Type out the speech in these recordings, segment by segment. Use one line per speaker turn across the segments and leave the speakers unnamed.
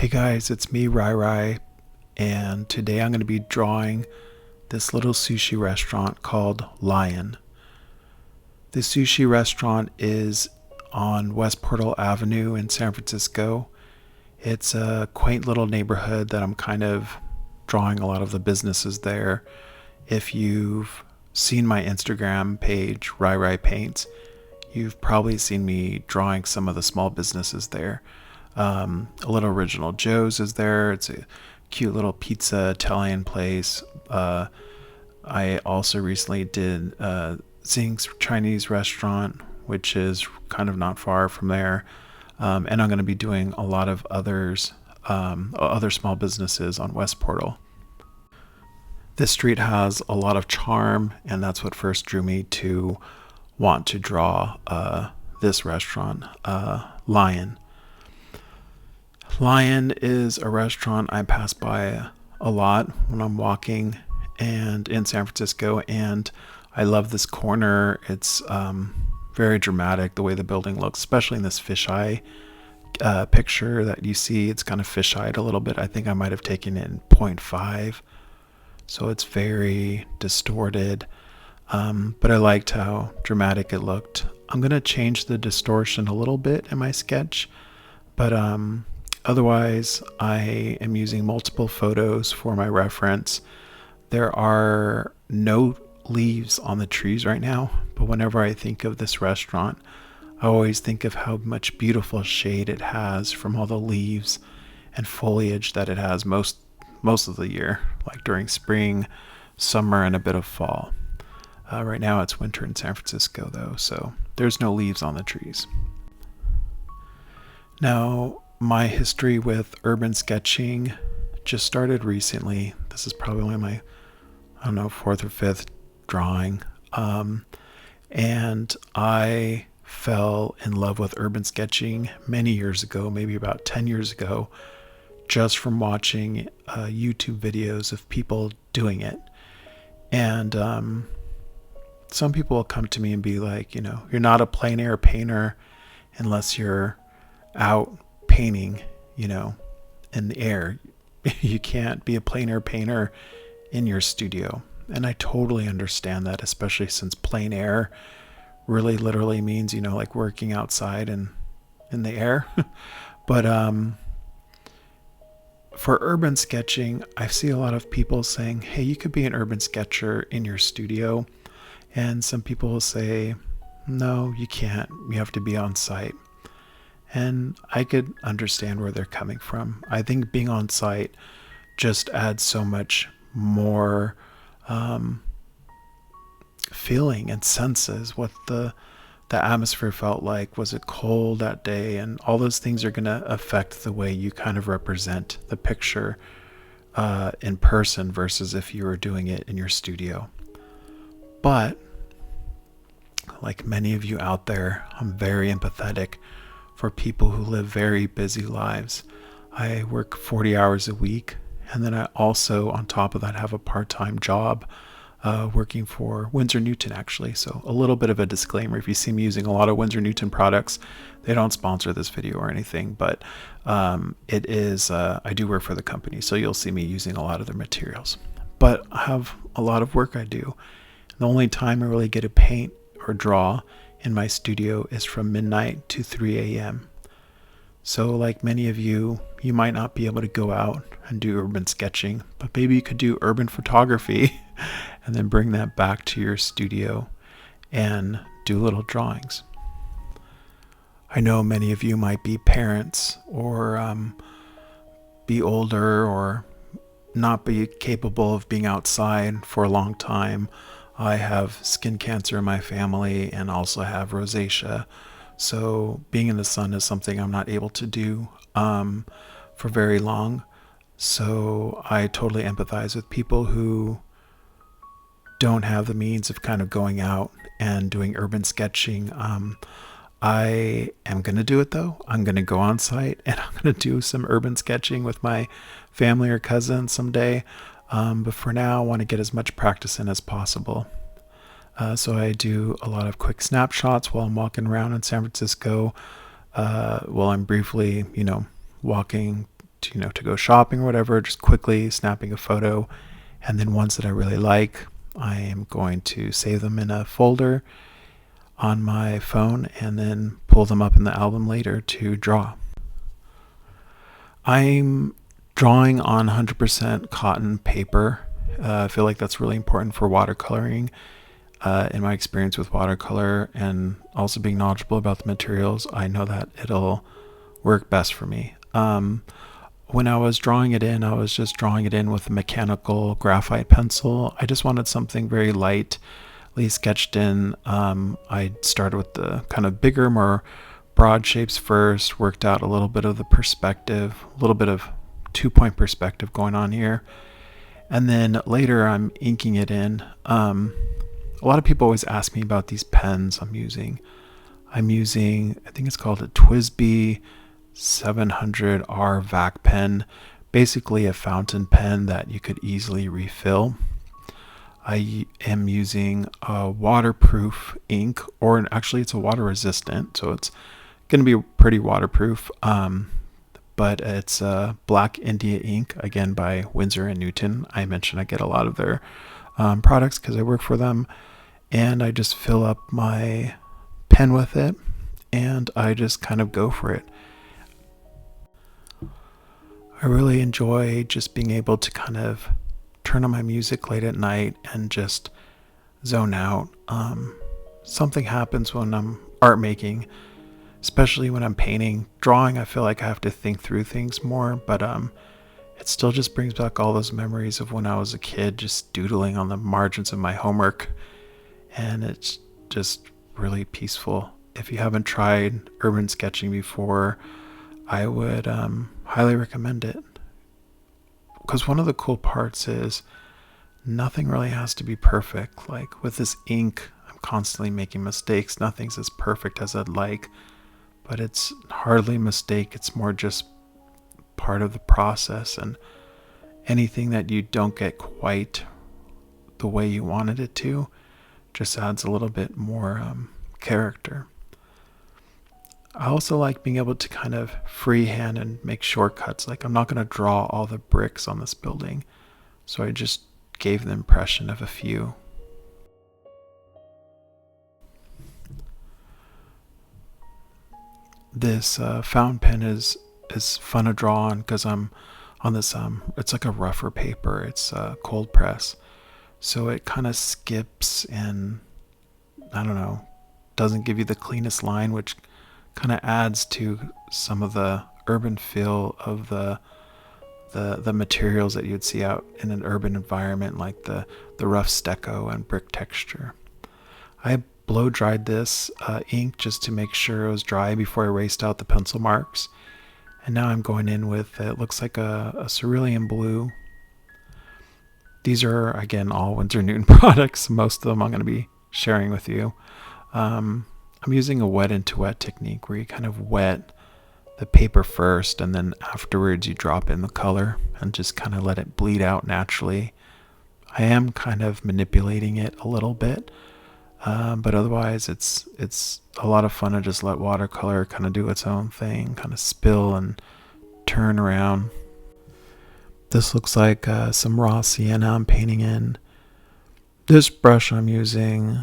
Hey guys, it's me, Rai, and today I'm going to be drawing this little sushi restaurant called Lion. The sushi restaurant is on West Portal Avenue in San Francisco. It's a quaint little neighborhood that I'm kind of drawing a lot of the businesses there. If you've seen my Instagram page, Rai Paints, you've probably seen me drawing some of the small businesses there. A little Original Joe's is there. It's a cute little pizza Italian place. I also recently did Zing's Chinese restaurant, which is kind of not far from there. And I'm going to be doing a lot of other small businesses on West Portal. This street has a lot of charm, and that's what first drew me to want to draw this restaurant, Lion. Lion is a restaurant I pass by a lot when I'm walking and in San Francisco, and I love this corner. It's very dramatic the way the building looks, especially in this fisheye picture that you see. It's kind of fisheyed a little bit. I think I might have taken it in 0.5, so it's very distorted, but I liked how dramatic it looked. I'm going to change the distortion a little bit in my sketch, but otherwise, I am using multiple photos for my reference. There are no leaves on the trees right now, but whenever I think of this restaurant, I always think of how much beautiful shade it has from all the leaves and foliage that it has most of the year, like during spring, summer, and a bit of fall. Right now it's winter in San Francisco though, so there's no leaves on the trees. Now, my history with urban sketching just started recently. This is probably only my, fourth or fifth drawing. And I fell in love with urban sketching many years ago, maybe about 10 years ago, just from watching YouTube videos of people doing it. And some people will come to me and be like, you're not a plein air painter unless you're out painting, in the air. You can't be a plein air painter in your studio. And I totally understand that, especially since plein air really literally means, like working outside and in the air. But for urban sketching, I see a lot of people saying, hey, you could be an urban sketcher in your studio. And some people will say, no, you can't. You have to be on site. And I could understand where they're coming from. I think being on site just adds so much more feeling and senses. What the atmosphere felt like. Was it cold that day? And all those things are going to affect the way you kind of represent the picture in person versus if you were doing it in your studio. But like many of you out there, I'm very empathetic for people who live very busy lives. I work 40 hours a week, and then I also, on top of that, have a part-time job working for Winsor Newton, actually. So a little bit of a disclaimer: if you see me using a lot of Winsor Newton products, they don't sponsor this video or anything, but it is, I do work for the company, so you'll see me using a lot of their materials. But I have a lot of work I do. The only time I really get to paint or draw in my studio is from midnight to 3 a.m. So like many of you, you might not be able to go out and do urban sketching, but maybe you could do urban photography and then bring that back to your studio and do little drawings. I know many of you might be parents or be older or not be capable of being outside for a long time. I have skin cancer in my family and also have rosacea. So being in the sun is something I'm not able to do for very long. So I totally empathize with people who don't have the means of kind of going out and doing urban sketching. I am going to do it though. I'm going to go on site and I'm going to do some urban sketching with my family or cousins someday. But for now, I want to get as much practice in as possible. So I do a lot of quick snapshots while I'm walking around in San Francisco, while I'm briefly, walking to go shopping or whatever, just quickly snapping a photo. And then ones that I really like, I am going to save them in a folder on my phone and then pull them up in the album later to draw. I'm drawing on 100% cotton paper. I feel like that's really important for watercoloring. In my experience with watercolor and also being knowledgeable about the materials, I know that it'll work best for me. When I was drawing it in, I was just drawing it in with a mechanical graphite pencil. I just wanted something very lightly sketched in. I started with the kind of bigger, more broad shapes first, worked out a little bit of the perspective, a little bit of 2-point perspective going on here. And then later I'm inking it in. A lot of people always ask me about these pens I'm using. I think it's called a TWSBI 700R vac pen, basically a fountain pen that you could easily refill. I am using a waterproof ink, or actually it's a water resistant, so it's going to be pretty waterproof. But it's Black India ink, again by Winsor and Newton. I mentioned I get a lot of their products because I work for them, and I just fill up my pen with it, and I just kind of go for it. I really enjoy just being able to kind of turn on my music late at night and just zone out. Something happens when I'm art making, especially when I'm painting. Drawing, I feel like I have to think through things more, but it still just brings back all those memories of when I was a kid, just doodling on the margins of my homework, and it's just really peaceful. If you haven't tried urban sketching before, I would highly recommend it, because one of the cool parts is nothing really has to be perfect. Like with this ink, I'm constantly making mistakes. Nothing's as perfect as I'd like, but it's hardly a mistake. It's more just part of the process, and anything that you don't get quite the way you wanted it to just adds a little bit more character. I also like being able to kind of freehand and make shortcuts. Like I'm not going to draw all the bricks on this building, so I just gave the impression of a few. This fountain pen is fun to draw on because I'm on this it's like a rougher paper. It's cold press, so it kind of skips and I don't know, doesn't give you the cleanest line, which kind of adds to some of the urban feel of the materials that you'd see out in an urban environment, like the rough stucco and brick texture. I blow dried this ink just to make sure it was dry before I erased out the pencil marks, and now I'm going in with it looks like a cerulean blue. These are again all Winsor Newton products. Most of them I'm going to be sharing with you. I'm using a wet into wet technique where you kind of wet the paper first and then afterwards you drop in the color and just kind of let it bleed out naturally. I am kind of manipulating it a little bit, but otherwise it's a lot of fun to just let watercolor kind of do its own thing, kind of spill and turn around. This looks like some raw sienna I'm painting in. This brush I'm using,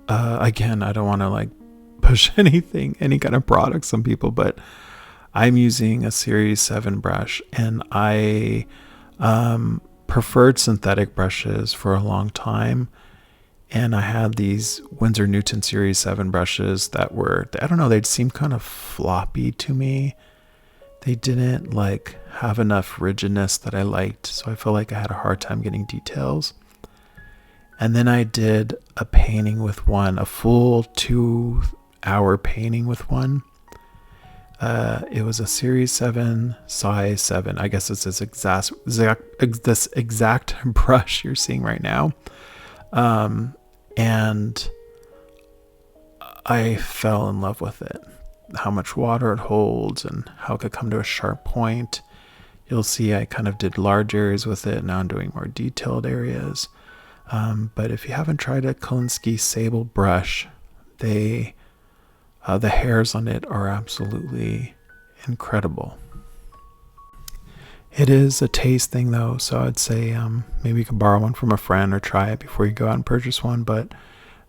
again, I don't want to like push any kind of products on people, but I'm using a Series 7 brush, and I preferred synthetic brushes for a long time, and I had these Winsor Newton Series 7 brushes that were, I don't know, they'd seem kind of floppy to me. They didn't like have enough rigidness that I liked, so I felt like I had a hard time getting details. And then I did a painting with one, a full 2-hour painting with one. It was a Series 7, size 7. I guess it's this exact brush you're seeing right now. And I fell in love with it. How much water it holds and how it could come to a sharp point. You'll see I kind of did large areas with it. Now I'm doing more detailed areas. But if you haven't tried a Kolinsky Sable brush, the hairs on it are absolutely incredible. It is a taste thing though, so I'd say maybe you can borrow one from a friend or try it before you go out and purchase one, but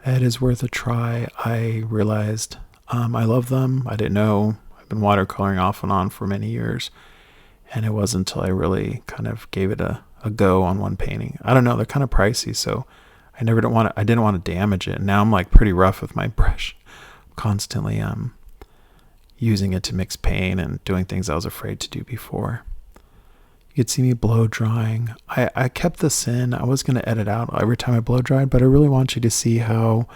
it is worth a try. I realized I love them. I didn't know. I've been watercoloring off and on for many years, and it wasn't until I really kind of gave it a go on one painting. I don't know, they're kind of pricey, so I didn't want to damage it. Now I'm like pretty rough with my brush, constantly using it to mix paint and doing things I was afraid to do before. You could see me blow drying. I kept this in. I was going to edit out every time I blow dried, but I really want you to see how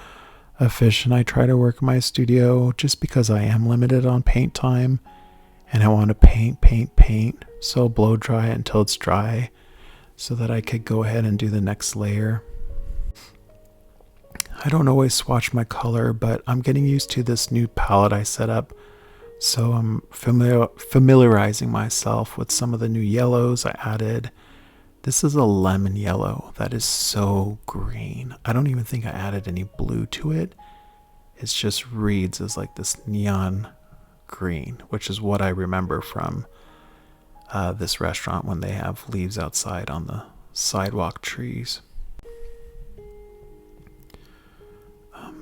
efficient I try to work in my studio, just because I am limited on paint time and I want to paint. So blow dry it until it's dry so that I could go ahead and do the next layer. I don't always swatch my color, but I'm getting used to this new palette I set up. So I'm familiarizing myself with some of the new yellows I added. This is a lemon yellow that is so green. I don't even think I added any blue to it. It just reads as like this neon green, which is what I remember from this restaurant when they have leaves outside on the sidewalk trees.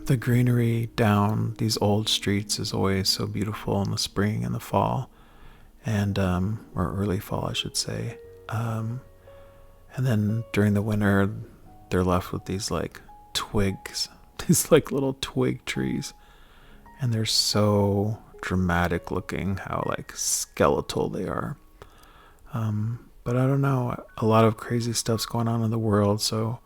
The greenery down these old streets is always so beautiful in the spring and the fall, and or early fall, I should say. And then during the winter, they're left with these like twigs, these like little twig trees, and they're so dramatic looking, how like skeletal they are. But I don't know, a lot of crazy stuff's going on in the world, so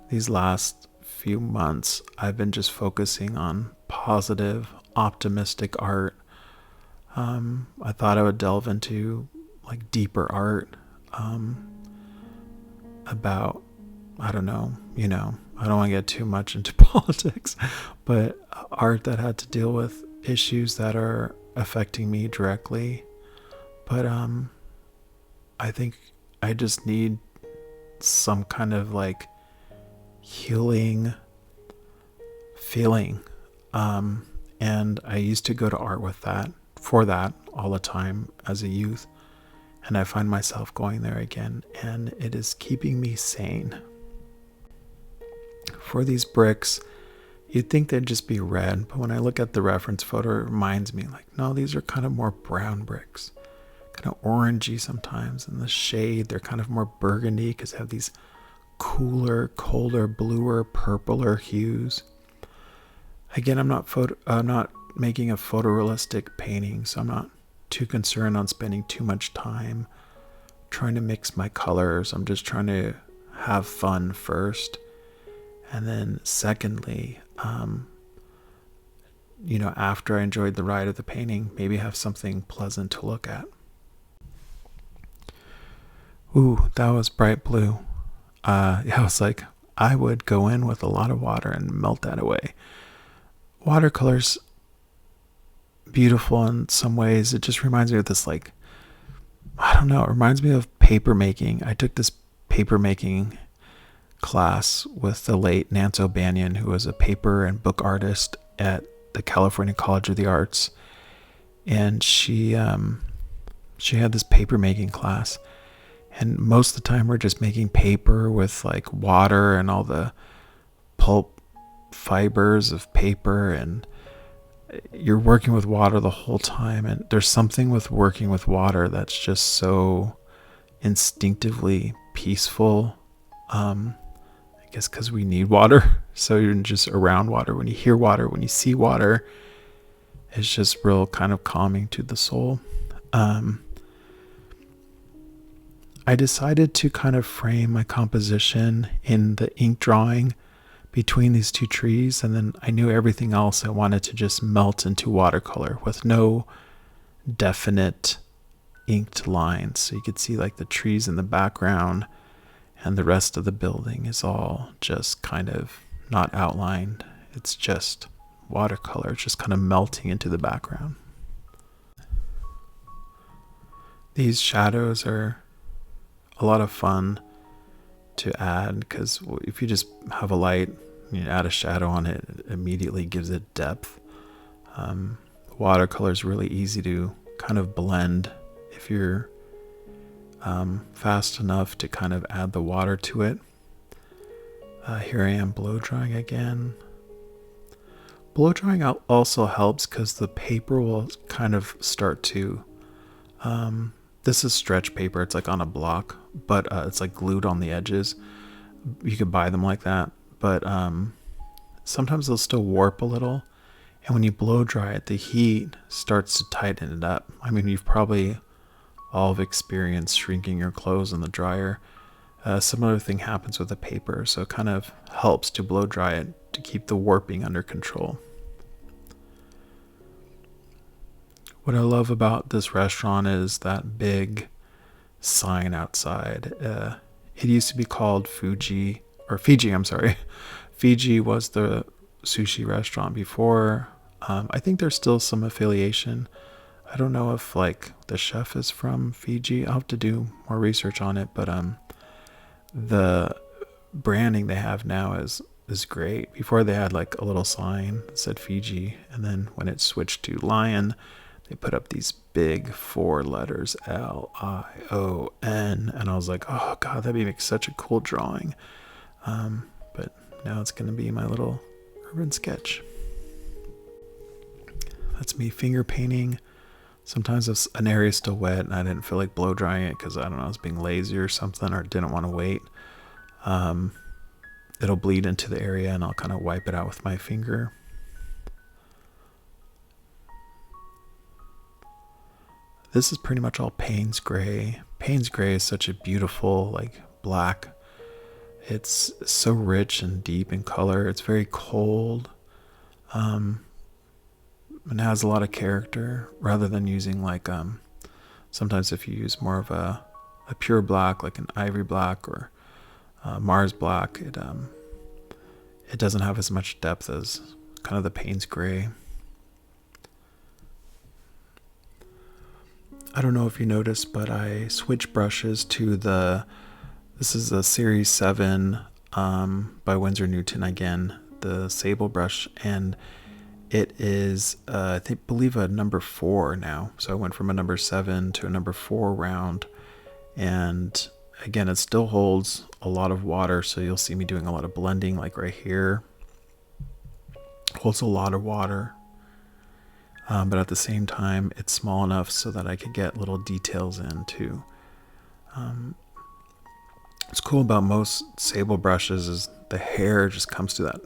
these last few months I've been just focusing on positive, optimistic art. I thought I would delve into like deeper art about, I don't know, I don't want to get too much into politics, but art that had to deal with issues that are affecting me directly. But I think I just need some kind of like healing feeling, and I used to go to art for that all the time as a youth, and I find myself going there again, and it is keeping me sane. For these bricks, you'd think they'd just be red, but when I look at the reference photo, it reminds me like, no, these are kind of more brown bricks, kind of orangey sometimes, and the shade, they're kind of more burgundy because they have these cooler, colder, bluer, purpler hues. Again, I'm not making a photorealistic painting, so I'm not too concerned on spending too much time trying to mix my colors. I'm just trying to have fun first, and then secondly, after I enjoyed the ride of the painting, maybe have something pleasant to look at. Ooh, that was bright blue. I was like, I would go in with a lot of water and melt that away. Watercolor's beautiful in some ways. It just reminds me of this, like, I don't know, it reminds me of paper making. I took this paper making class with the late Nance O'Banion, who was a paper and book artist at the California College of the Arts. And she had this paper making class. And most of the time we're just making paper with like water and all the pulp fibers of paper, and you're working with water the whole time. And there's something with working with water that's just so instinctively peaceful. I guess because we need water. So you're just around water. When you hear water, when you see water, it's just real kind of calming to the soul. I decided to kind of frame my composition in the ink drawing between these two trees, and then I knew everything else I wanted to just melt into watercolor with no definite inked lines. So you could see like the trees in the background, and the rest of the building is all just kind of not outlined. It's just watercolor. It's just kind of melting into the background. These shadows are a lot of fun to add, because if you just have a light, you add a shadow on it, it immediately gives it depth. Watercolor is really easy to kind of blend if you're fast enough to kind of add the water to it. Here I am blow drying again. Blow drying also helps because the paper will kind of start to, this is stretch paper, it's like on a block, but it's like glued on the edges. You could buy them like that, but sometimes they'll still warp a little. And when you blow dry it, the heat starts to tighten it up. I mean, you've probably all have experienced shrinking your clothes in the dryer. Similar thing happens with the paper, so it kind of helps to blow dry it to keep the warping under control. What I love about this restaurant is that big sign outside. It used to be called Fiji, I'm sorry. Fiji was the sushi restaurant before. I think there's still some affiliation. I don't know if like the chef is from Fiji. I'll have to do more research on it, but the branding they have now is great. Before they had like a little sign that said Fiji, and then when it switched to Lion, they put up these big 4 letters, Lion, and I was like, oh god, that'd be such a cool drawing. But now it's gonna be my little urban sketch. That's me finger painting. Sometimes if an area is still wet and I didn't feel like blow drying it because I don't know, I was being lazy or something, or didn't want to wait, it'll bleed into the area and I'll kind of wipe it out with my finger. This is pretty much all Payne's gray. Payne's gray is such a beautiful like black. It's so rich and deep in color. It's very cold. And has a lot of character rather than using like sometimes if you use more of a pure black like an ivory black or Mars black, it doesn't have as much depth as kind of the Payne's gray. I don't know if you noticed, but I switched brushes to this is a series 7 by Winsor Newton again, the Sable brush, and it is, I believe a number 4 now. So I went from a number 7 to a number 4 round. And again, it still holds a lot of water. So you'll see me doing a lot of blending, like right here. Holds a lot of water. But at the same time, it's small enough so that I could get little details in too. What's cool about most Sable brushes is the hair just comes to that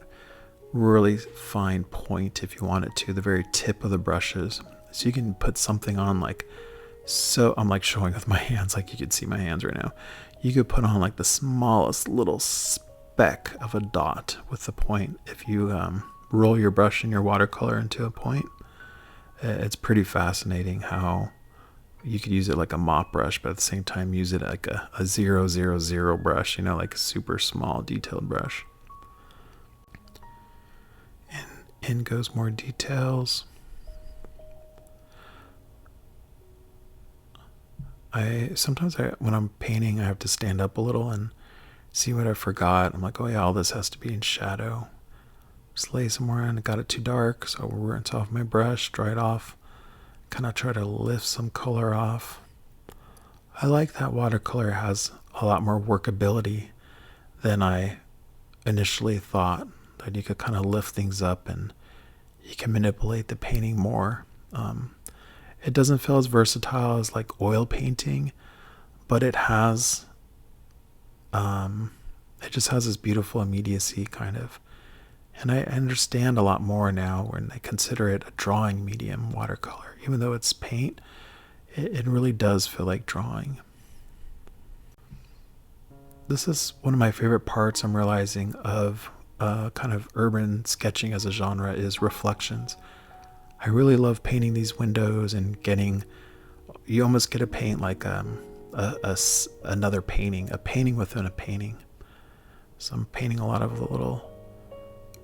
really fine point if you want it to, the very tip of the brushes. So you can put something on like, so I'm like showing with my hands, like you can see my hands right now. You could put on like the smallest little speck of a dot with the point. If you roll your brush and your watercolor into a point, it's pretty fascinating how you could use it like a mop brush, but at the same time use it like a 000 brush, you know, like a super small detailed brush. In goes more details. Sometimes when I'm painting, I have to stand up a little and see what I forgot. I'm like, oh yeah, all this has to be in shadow. Just lay somewhere and it got it too dark, so I rinse off my brush, dry it off, kind of try to lift some color off. I like that watercolor has a lot more workability than I initially thought. That you could kind of lift things up and you can manipulate the painting more. It doesn't feel as versatile as like oil painting, but it has, it just has this beautiful immediacy kind of. And I understand a lot more now when I consider it a drawing medium, watercolor. Even though it's paint, it really does feel like drawing. This is one of my favorite parts I'm realizing of kind of urban sketching as a genre is reflections. I really love painting these windows and you almost get to paint like another painting, a painting within a painting. So I'm painting a lot of the little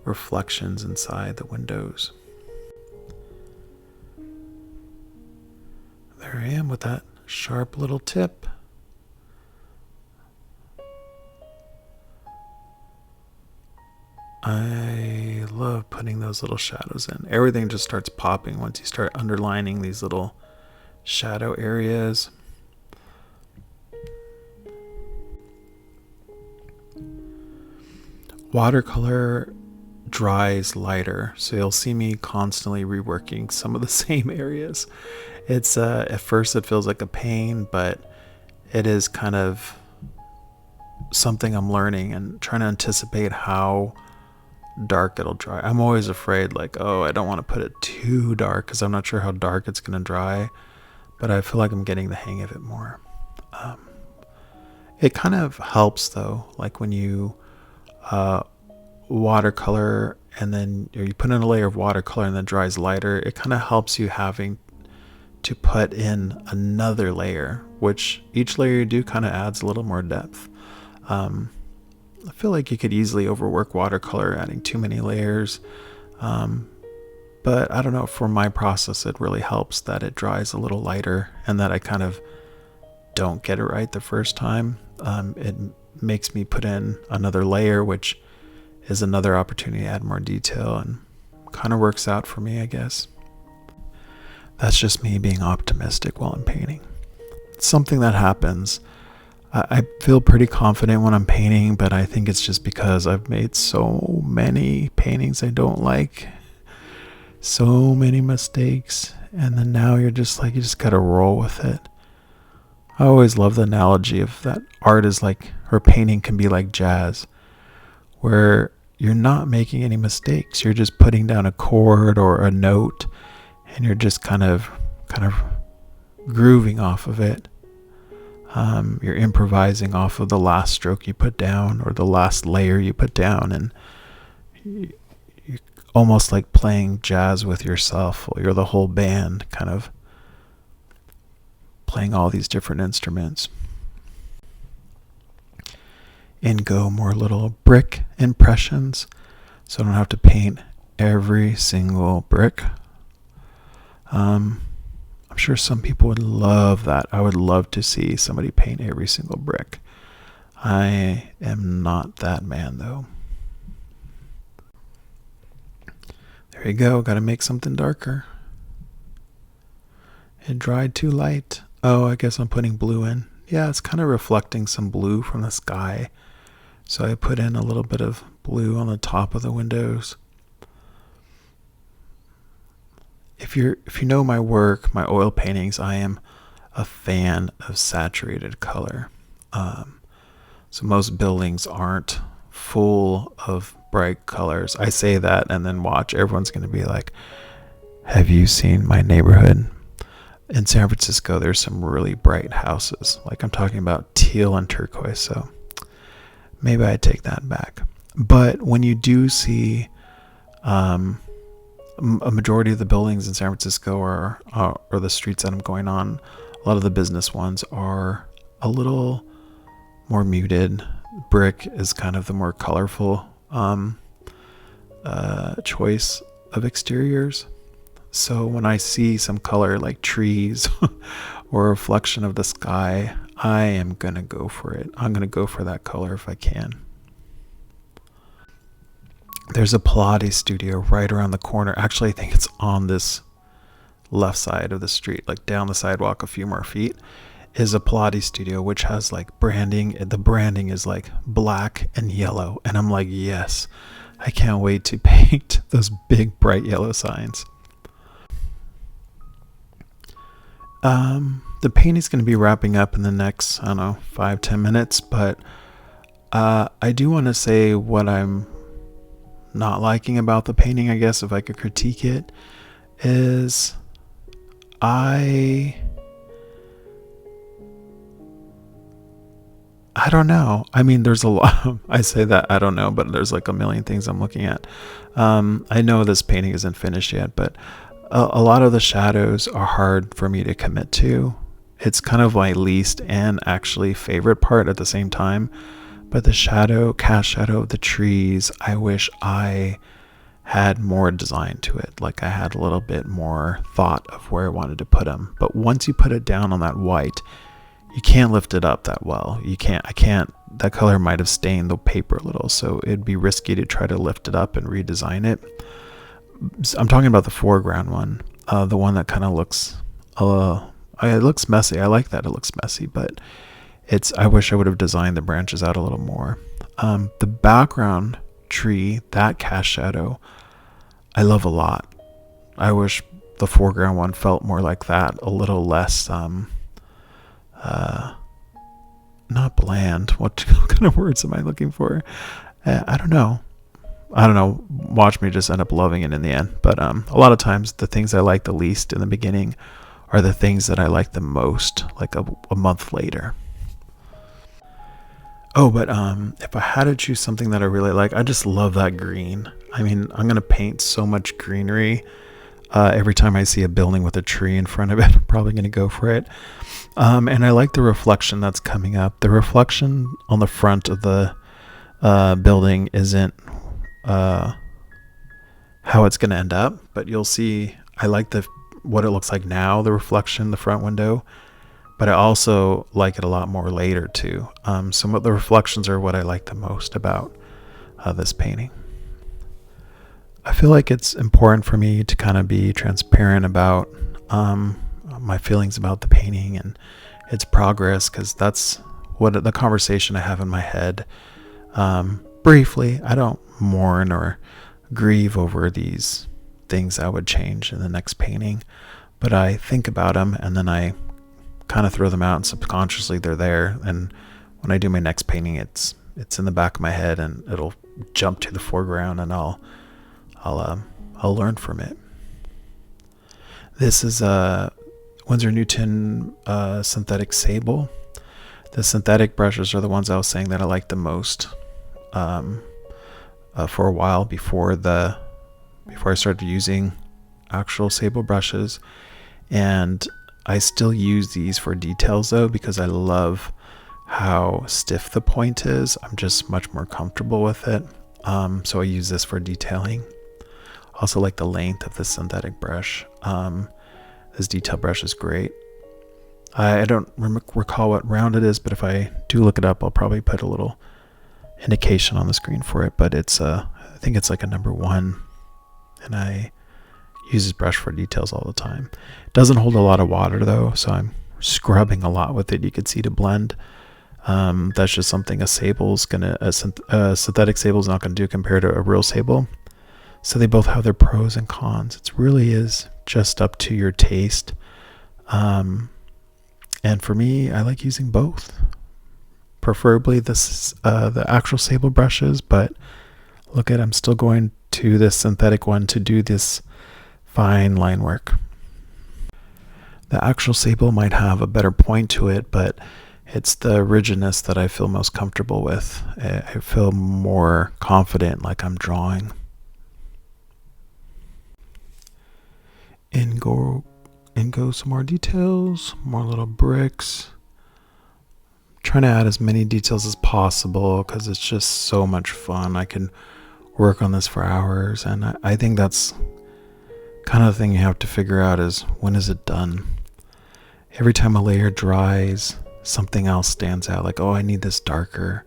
reflections inside the windows. There I am with that sharp little tip. I love putting those little shadows in. Everything just starts popping once you start underlining these little shadow areas. watercolor dries lighter, so you'll see me constantly reworking some of the same areas. It's at first it feels like a pain, but it is kind of something I'm learning and trying to anticipate how dark it'll dry. I'm always afraid, like, oh, I don't want to put it too dark because I'm not sure how dark it's going to dry, but I feel like I'm getting the hang of it more. It kind of helps though, like when you watercolor and then you put in a layer of watercolor and then dries lighter, it kind of helps you having to put in another layer, which each layer you do kind of adds a little more depth. I feel like you could easily overwork watercolor adding too many layers, but I don't know, for my process it really helps that it dries a little lighter and that I kind of don't get it right the first time. It makes me put in another layer, which is another opportunity to add more detail, and kind of works out for me, I guess. That's just me being optimistic while I'm painting. It's something that happens. I feel pretty confident when I'm painting, but I think it's just because I've made so many paintings I don't like, so many mistakes, and then now you're just like, you just gotta roll with it. I always love the analogy of that art is like, or painting can be like jazz, where you're not making any mistakes. You're just putting down a chord or a note, and you're just kind of grooving off of it. You're improvising off of the last stroke you put down or the last layer you put down, and you're almost like playing jazz with yourself, or you're the whole band kind of playing all these different instruments. In go more little brick impressions, so I don't have to paint every single brick. I'm sure some people would love that. I would love to see somebody paint every single brick. I am not that man though. There you go, gotta make something darker. It dried too light. Oh, I guess I'm putting blue in. Yeah, it's kind of reflecting some blue from the sky. So I put in a little bit of blue on the top of the windows. If you know my work, my oil paintings, I am a fan of saturated color. So most buildings aren't full of bright colors. I say that and then watch, everyone's going to be like, have you seen my neighborhood? In San Francisco, there's some really bright houses. Like I'm talking about teal and turquoise, so maybe I take that back. But when you do see a majority of the buildings in San Francisco or the streets that I'm going on, a lot of the business ones are a little more muted. Brick is kind of the more colorful choice of exteriors. So when I see some color like trees or a reflection of the sky, I am going to go for it. I'm going to go for that color if I can. There's a Pilates studio right around the corner. Actually, I think it's on this left side of the street, like down the sidewalk a few more feet, is a Pilates studio, which has like branding. The branding is like black and yellow. And I'm like, yes, I can't wait to paint those big bright yellow signs. The painting's going to be wrapping up in the next, 5-10 minutes, but I do want to say what I'm not liking about the painting, I guess, if I could critique it, is I don't know. I mean, there's a lot. I say that, I don't know, but there's like a million things I'm looking at. I know this painting isn't finished yet, but a lot of the shadows are hard for me to commit to. It's kind of my least and actually favorite part at the same time. But the cast shadow of the trees, I wish I had more design to it. Like I had a little bit more thought of where I wanted to put them. But once you put it down on that white, you can't lift it up that well. That color might have stained the paper a little, so it'd be risky to try to lift it up and redesign it. I'm talking about the foreground one, the one that kind of looks, it looks messy. I like that it looks messy, but I wish I would have designed the branches out a little more. The background tree, that cast shadow, I love a lot. I wish the foreground one felt more like that, a little less not bland. What kind of words am I looking for? I don't know. Watch me just end up loving it in the end. But a lot of times the things I like the least in the beginning are the things that I like the most, like a month later. Oh, but if I had to choose something that I really like, I just love that green. I mean, I'm gonna paint so much greenery. Every time I see a building with a tree in front of it, I'm probably gonna go for it. And I like the reflection that's coming up. The reflection on the front of the building isn't how it's gonna end up, but you'll see. I like what it looks like now, the reflection in the front window. But I also like it a lot more later too. Some of the reflections are what I like the most about this painting. I feel like it's important for me to kind of be transparent about my feelings about the painting and its progress, because that's what the conversation I have in my head. Briefly, I don't mourn or grieve over these things I would change in the next painting, but I think about them and then I kind of throw them out, and subconsciously they're there, and when I do my next painting, it's in the back of my head and it'll jump to the foreground, and I'll learn from it. This is a Winsor Newton synthetic Sable. The synthetic brushes are the ones I was saying that I like the most for a while before I started using actual Sable brushes, and I still use these for details though, because I love how stiff the point is. I'm just much more comfortable with it. So I use this for detailing. Also like the length of the synthetic brush. This detail brush is great. I don't recall what round it is, but if I do look it up, I'll probably put a little indication on the screen for it. But it's I think it's like a number 1, and I use this brush for details all the time. It doesn't hold a lot of water though, so I'm scrubbing a lot with it. You can see to blend. That's just something a synthetic Sable is not gonna do compared to a real Sable. So they both have their pros and cons. It really is just up to your taste. And for me, I like using both. Preferably the actual Sable brushes, but look at, I'm still going to this synthetic one to do this fine line work. The actual Sable might have a better point to it, but it's the rigidness that I feel most comfortable with. I feel more confident, like I'm drawing. In go some more details, more little bricks. Trying to add as many details as possible because it's just so much fun. I can work on this for hours, and I think that's kind of the thing you have to figure out is, when is it done? Every time a layer dries, something else stands out, like, oh, I need this darker.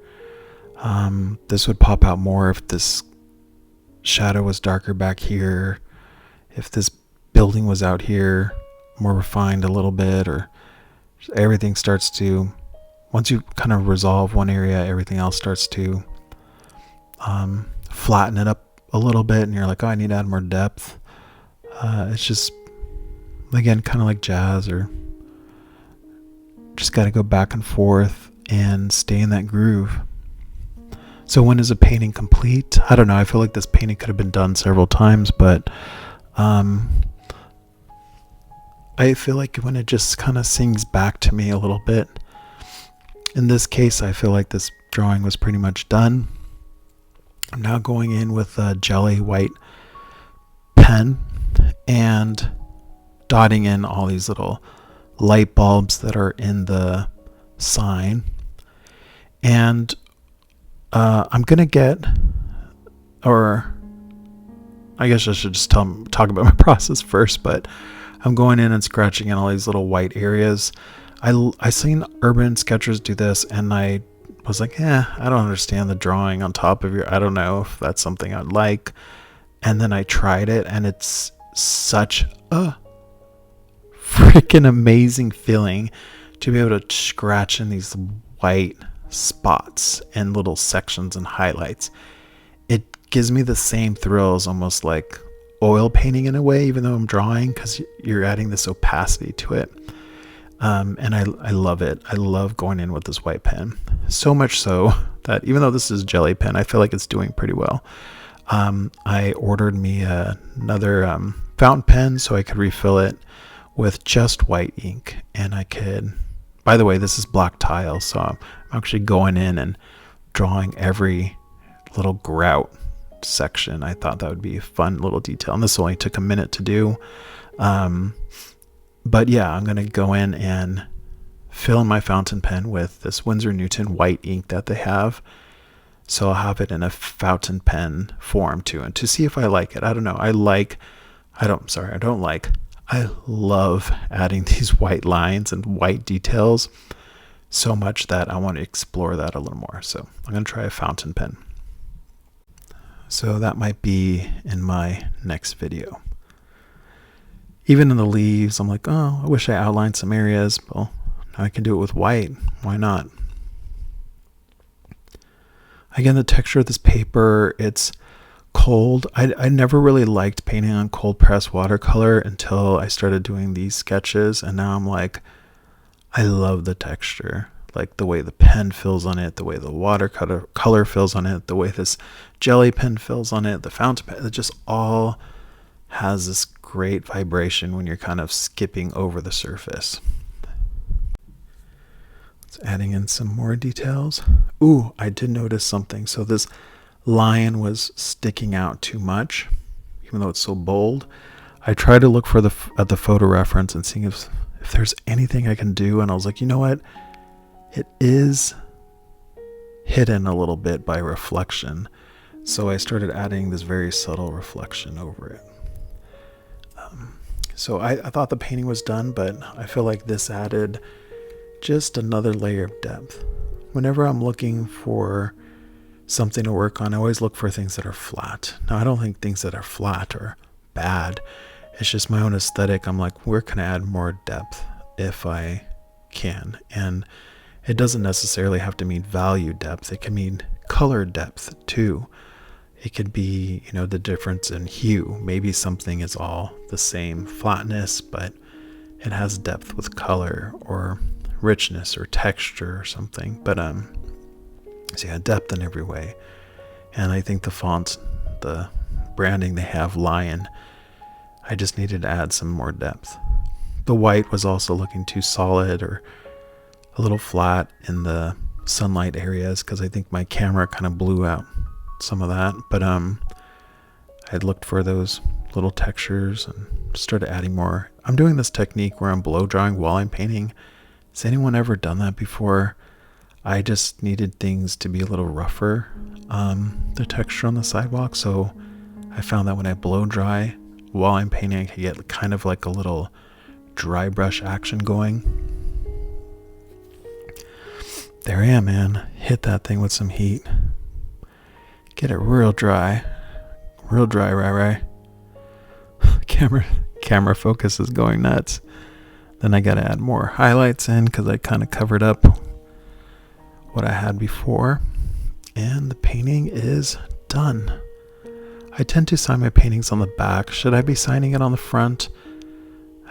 This would pop out more if this shadow was darker back here, if this building was out here more refined a little bit, or everything starts to, once you kind of resolve one area, everything else starts to flatten it up a little bit, and you're like, oh, I need to add more depth. It's just, again, kind of like jazz, or just got to go back and forth and stay in that groove. So when is a painting complete? I don't know. I feel like this painting could have been done several times, but I feel like when it just kind of sings back to me a little bit. In this case, I feel like this drawing was pretty much done. I'm now going in with a jelly white pen and dotting in all these little light bulbs that are in the sign. And I'm going to get, or I guess I should just talk about my process first, but I'm going in and scratching in all these little white areas. I seen urban sketchers do this, and I was like, I don't understand the drawing on top of I don't know if that's something I'd like. And then I tried it, and it's such a freaking amazing feeling to be able to scratch in these white spots and little sections and highlights. it gives me the same thrills, almost like oil painting in a way, even though I'm drawing, because you're adding this opacity to it. And I love it. I love going in with this white pen, so much so that even though this is jelly pen, I feel like it's doing pretty well. I ordered me another fountain pen so I could refill it with just white ink, and I could, by the way, this is black tile, so I'm actually going in and drawing every little grout section. I thought that would be a fun little detail, and this only took a minute to do. But yeah, I'm going to go in and fill in my fountain pen with this Winsor Newton white ink that they have. So I'll have it in a fountain pen form too, and to see if I like it. I don't know. I love adding these white lines and white details so much that I want to explore that a little more. So I'm going to try a fountain pen. So that might be in my next video. Even in the leaves, I'm like, oh, I wish I outlined some areas. Well, now I can do it with white. Why not? Again, the texture of this paper, it's cold. I never really liked painting on cold press watercolor until I started doing these sketches. And now I'm like, I love the texture. Like the way the pen feels on it, the way the watercolor feels on it, the way this jelly pen feels on it, the fountain pen, it just all has this great vibration when you're kind of skipping over the surface. It's adding in some more details. Ooh, I did notice something. So this lion was sticking out too much, even though it's so bold. I tried to look for at the photo reference and seeing if there's anything I can do, and I was like, you know what? It is hidden a little bit by reflection. So I started adding this very subtle reflection over it. So I thought the painting was done, but I feel like this added just another layer of depth. Whenever I'm looking for something to work on, I always look for things that are flat. Now, I don't think things that are flat are bad. It's just my own aesthetic. I'm like, where can I add more depth if I can? And it doesn't necessarily have to mean value depth. It can mean color depth too. It could be, the difference in hue. Maybe something is all the same flatness, but it has depth with color or richness or texture or something. But so yeah, depth in every way. And I think the font, the branding they have, Lion, I just needed to add some more depth. The white was also looking too solid or a little flat in the sunlight areas because I think my camera kind of blew out some of that. But I looked for those little textures and started adding more. I'm doing this technique where I'm blow drying while I'm painting. Has anyone ever done that before? I just needed things to be a little rougher, the texture on the sidewalk. So I found that when I blow dry while I'm painting, I can get kind of like a little dry brush action going. There I am, man. Hit that thing with some heat. Get it real dry. Real dry, right? Camera focus is going nuts. Then I gotta add more highlights in because I kind of covered up what I had before. And the painting is done. I tend to sign my paintings on the back. Should I be signing it on the front?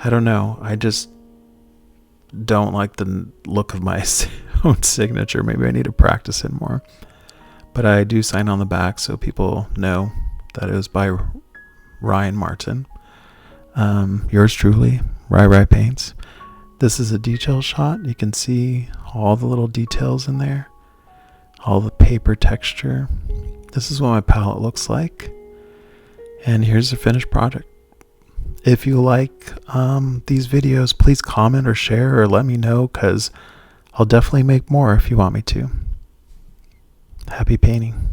I don't know. I just don't like the look of my own signature. Maybe I need to practice it more. But I do sign on the back so people know that it was by Ryan Martin. Yours truly, Rai Paints. This is a detail shot. You can see all the little details in there, all the paper texture. This is what my palette looks like. And here's the finished project. If you like these videos, please comment or share or let me know, because I'll definitely make more if you want me to. Happy painting.